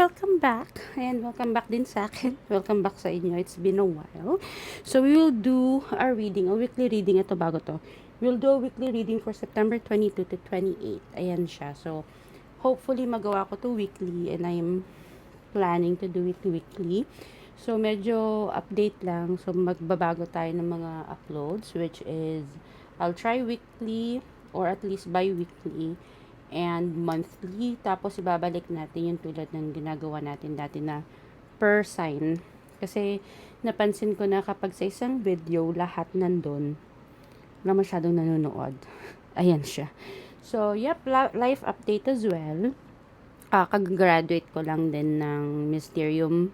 welcome back. And welcome back din sa akin. Welcome back sa inyo. It's been a while. So, we will do a reading, a weekly reading. Ito bago to. We'll do a weekly reading for September 22 to 28. Ayan siya. So, hopefully magawa ko to weekly and I'm planning to do it weekly. So, medyo update lang. So, magbabago tayo ng mga uploads, which is, I'll try weekly or at least bi-weekly and monthly. Tapos, ibabalik natin yung tulad ng ginagawa natin dati na per sign. Kasi, napansin ko na kapag sa isang video, lahat nandun, wala masyadong nanonood. Ayan siya. So, yep, life update as well. Kag-graduate ko lang din ng Mysterium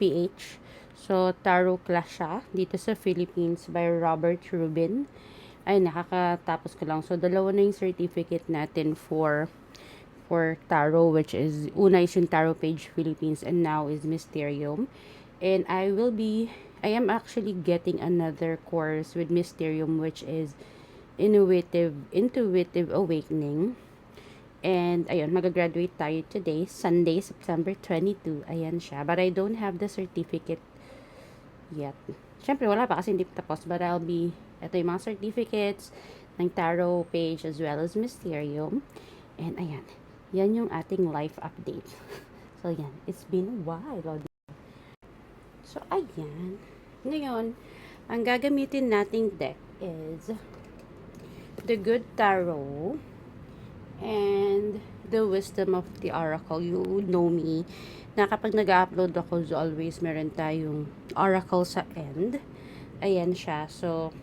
PH. So, tarot class siya dito sa Philippines by Robert Rubin. Ay, nakakatapos ko lang. So, dalawa na yung certificate natin for tarot, which is, una is yung Tarot Page Philippines and now is Mysterium. And I am actually getting another course with Mysterium, which is Intuitive Awakening. And, ayun, mag-graduate tayo today, Sunday, September 22. Ayan siya. But I don't have the certificate yet. Siyempre, wala pa kasi hindi pa tapos. But ito yung mga certificates ng Tarot Page as well as Mysterium. And, ayan. Yan yung ating life update. So, yan. It's been a while. So, ayan. Ngayon, ang gagamitin nating deck is the Good Tarot and the Wisdom of the Oracle. You know me na kapag nag-upload ako, so always meron tayong oracle sa end. Ayan siya. So,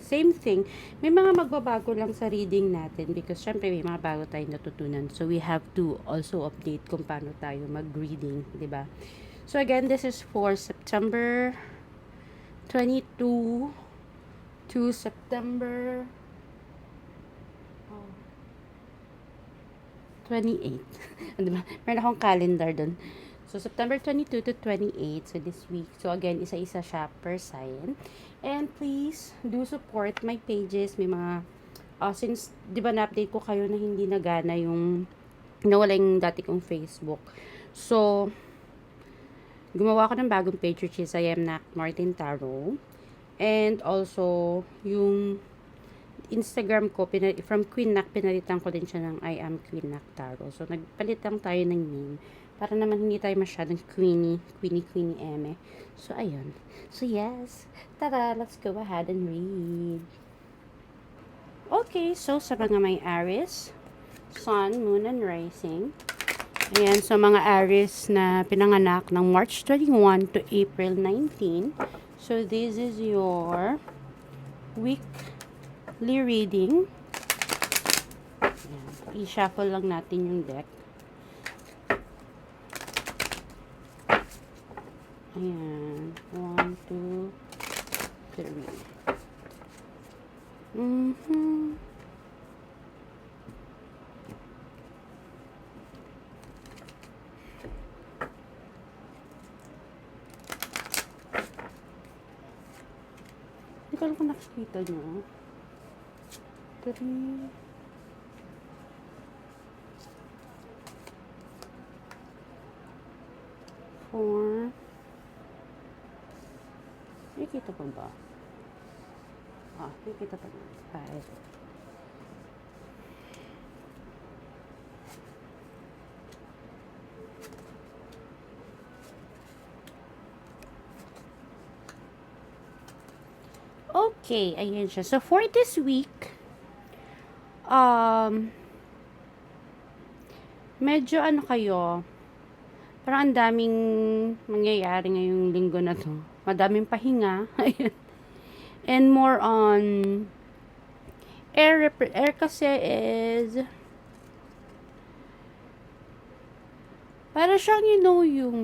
same thing. May mga magbabago lang sa reading natin because syempre may mga bago tayong natutunan. So, we have to also update kung paano tayo mag-reading, di ba? So, again, this is for September 22 to September 28. Diba? Meron akong calendar dun. So, September 22 to 28. So, this week. So, again, isa-isa siya per sign. And please, do support my pages. May mga, since, di ba na-update ko kayo na hindi nagana yung, nawala yung dati kong Facebook. So, gumawa ko ng bagong page, which is I am Martin Tarot. And also, yung Instagram ko, from Queen Nak, pinalitan ko din siya ng I am Queen Nak Tarot. So, nagpalit lang tayo ng name. Para naman hindi tayo masyadong Queenie eme. So, ayun. So, yes. Tara, let's go ahead and read. Okay, so sa mga may Aries, Sun, Moon, and Rising. Ayan, so mga Aries na pinanganak ng March 21 to April 19. So, this is your weekly reading. Ayan, i-shuffle lang natin yung deck. Ayan. 1, 2, 3. Hindi ko alam kung nakikita nyo. 3. 4. Nakikita pa ba? Nakikita pa ba? 5. Okay, ayan siya. So, for this week, medyo kayo, parang ang daming mangyayari ngayong linggo na to. Madaming pahinga. And more on air kasi is para siyang yung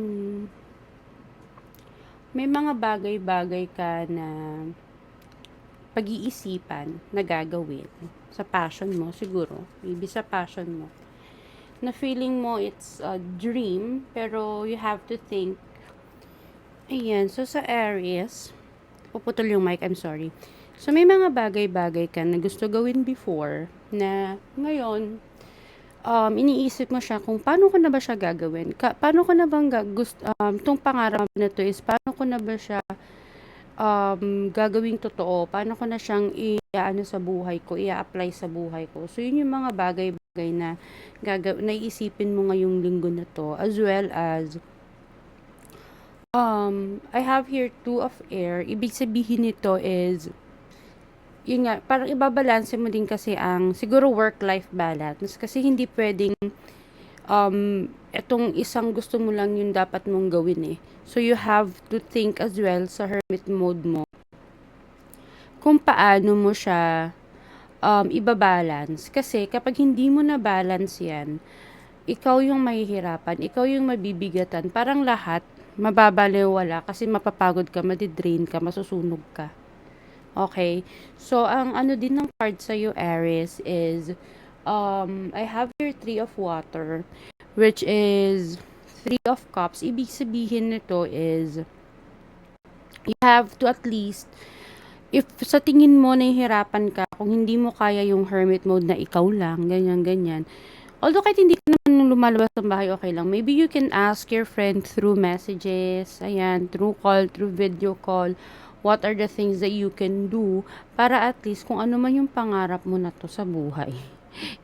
may mga bagay-bagay ka na pag-iisipan na gagawin sa passion mo siguro. Maybe sa passion mo. Na feeling mo it's a dream, pero you have to think. Ayan, so sa Aries, puputol yung mic, I'm sorry. So may mga bagay-bagay ka na gusto gawin before, na ngayon, iniisip mo siya kung paano ko na ba siya gagawin? Paano ko na bang tong pangarap na to is paano ko na ba siya gagawing totoo? Paano ko na siyang iaano sa buhay ko, ia-apply sa buhay ko? So, yun yung mga bagay-bagay na naiisipin mo ngayong linggo na to, as well as I have here two of air. Ibig sabihin nito is yun nga, parang ibabalanse mo din kasi ang siguro work-life balance kasi hindi pwedeng etong isang gusto mo lang yung dapat mong gawin eh. So you have to think as well sa hermit mode mo kung paano mo siya ibabalance. Kasi kapag hindi mo na balance yan, ikaw yung mahihirapan, ikaw yung mabibigatan, parang lahat mababalewala kasi mapapagod ka, madidrain ka, masusunog ka. Okay. So, ang ano din ng card sa'yo, Aries, is, I have here Three of Water, which is Three of Cups. Ibig sabihin nito is, you have to at least, if sa tingin mo nahihirapan ka, kung hindi mo kaya yung hermit mode na ikaw lang, ganyan, ganyan. Although kahit hindi ka naman lumalabas ng bahay, okay lang. Maybe you can ask your friend through messages, ayan, through call, through video call, what are the things that you can do para at least kung ano man yung pangarap mo na to sa buhay,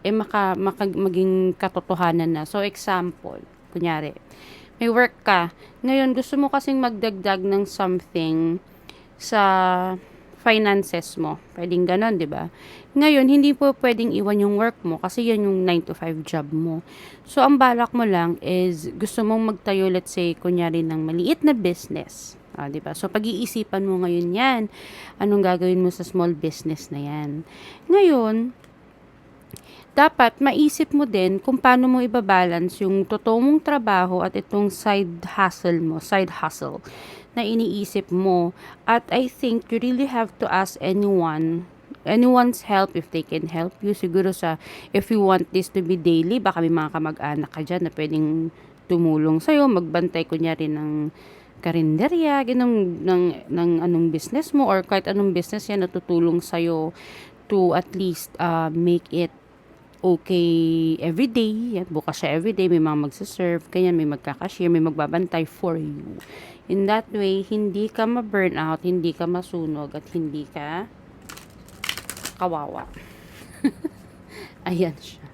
eh maging katotohanan na. So, example, kunyari, may work ka. Ngayon, gusto mo kasing magdagdag ng something sa finances mo. Pwedeng ganon, di ba? Ngayon, hindi po pwedeng iwan yung work mo kasi yan yung 9 to 5 job mo. So, ang balak mo lang is gusto mong magtayo, let's say, kunyari ng maliit na business. Di ba? So, pag-iisipan mo ngayon yan. Anong gagawin mo sa small business na yan? Ngayon, dapat maisip mo din kung paano mo ibabalance yung totoo mong trabaho at itong side hustle na iniisip mo. At I think you really have to ask anyone's help if they can help you. Siguro if you want this to be daily, baka may mga kamag-anak ka dyan na pwedeng tumulong sa'yo, magbantay kunyari ng karinderya, ng anong business mo or kahit anong business yan na tutulong sa'yo to at least make it okay everyday. Yan, bukas siya everyday. May mga magsaserve, ganyan, may magkakashare, may magbabantay for you. In that way, hindi ka ma-burnout, hindi ka masunog, at hindi ka kawawa. Ayan siya.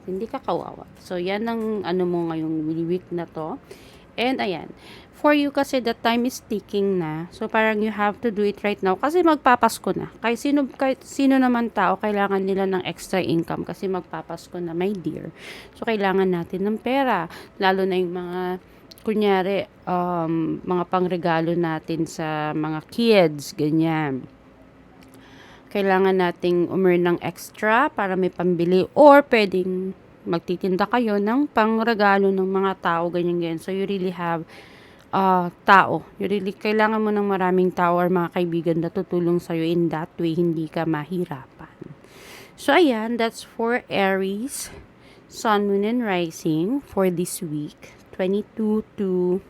Hindi ka kawawa. So, yan ang ano mo ngayong week na to. And ayan, for you kasi the time is ticking na. So parang you have to do it right now kasi magpapasko na. Kahit sino naman tao kailangan nila ng extra income kasi magpapasko na, my dear. So kailangan natin ng pera, lalo na yung mga kunyari mga pangregalo natin sa mga kids, ganyan. Kailangan nating umern ng extra para may pambili or pwedeng magtitinda kayo ng pangregalo ng mga tao, ganyan. So, you really have tao. You really, kailangan mo ng maraming tao or mga kaibigan na tutulong sa'yo. In that way, hindi ka mahirapan. So, ayan, that's for Aries, Sun, Moon, and Rising for this week. 22 to...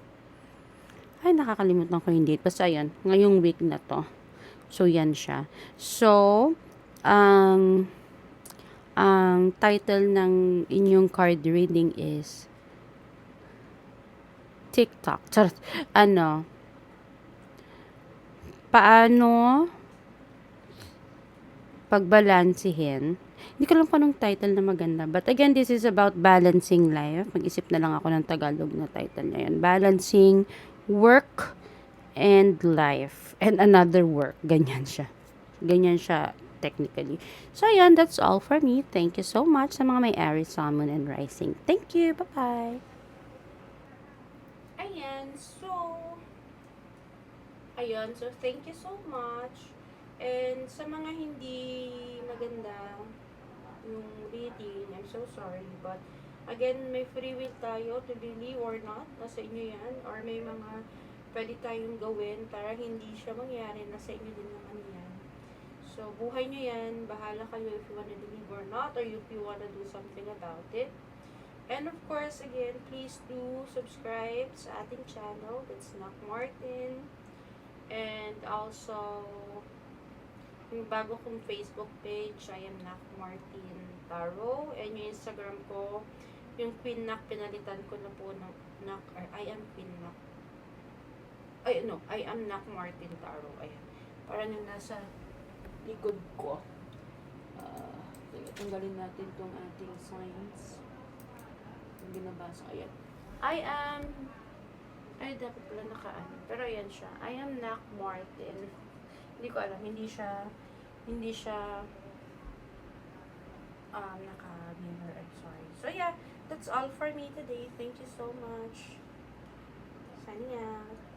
Ay, nakakalimutan ko yung date. Basta ayan, ngayong week na to. So, yan siya. So, ang title ng inyong card reading is TikTok. Charot. Paano pagbalansehin? Hindi ko lang kung anong title na maganda. But again, this is about balancing life. Mag-isip na lang ako ng Tagalog na title na yun. Balancing work and life. And another work. Ganyan siya. Ganyan siya technically. So, ayan, that's all for me. Thank you so much sa mga may Aries, Sun, Moon, and Rising. Thank you. Bye-bye. Ayan, so, thank you so much. And sa mga hindi maganda yung reading, I'm so sorry. But, again, may free will tayo to believe or not. Nasa inyo yan. Or may mga pwede tayong gawin para hindi siya mangyari. Nasa inyo din naman yan. So, buhay nyo yan. Bahala kayo if you wanna believe or not, or if you wanna do something about it. And of course, again, please do subscribe sa ating channel. That's Nak Martin. And also, yung bago kong Facebook page, I am Nak Martin. Tarot. And yung Instagram ko, yung Queen Nak, pinalitan ko na po ng Nak, or I am Queen Nak. Ay, no, I am Nak Martin Tarot. Ayan. Parang yung nasa likod ko. Sige, tanggalin natin tong ating signs. Yung binabasa. Ayan. I am, ay, dapat pala nakaano. Pero ayan siya. I am Nak Martin. Hindi ko alam. Hindi siya, naka-mirror. I'm sorry. So, yeah. That's all for me today. Thank you so much. Signing out.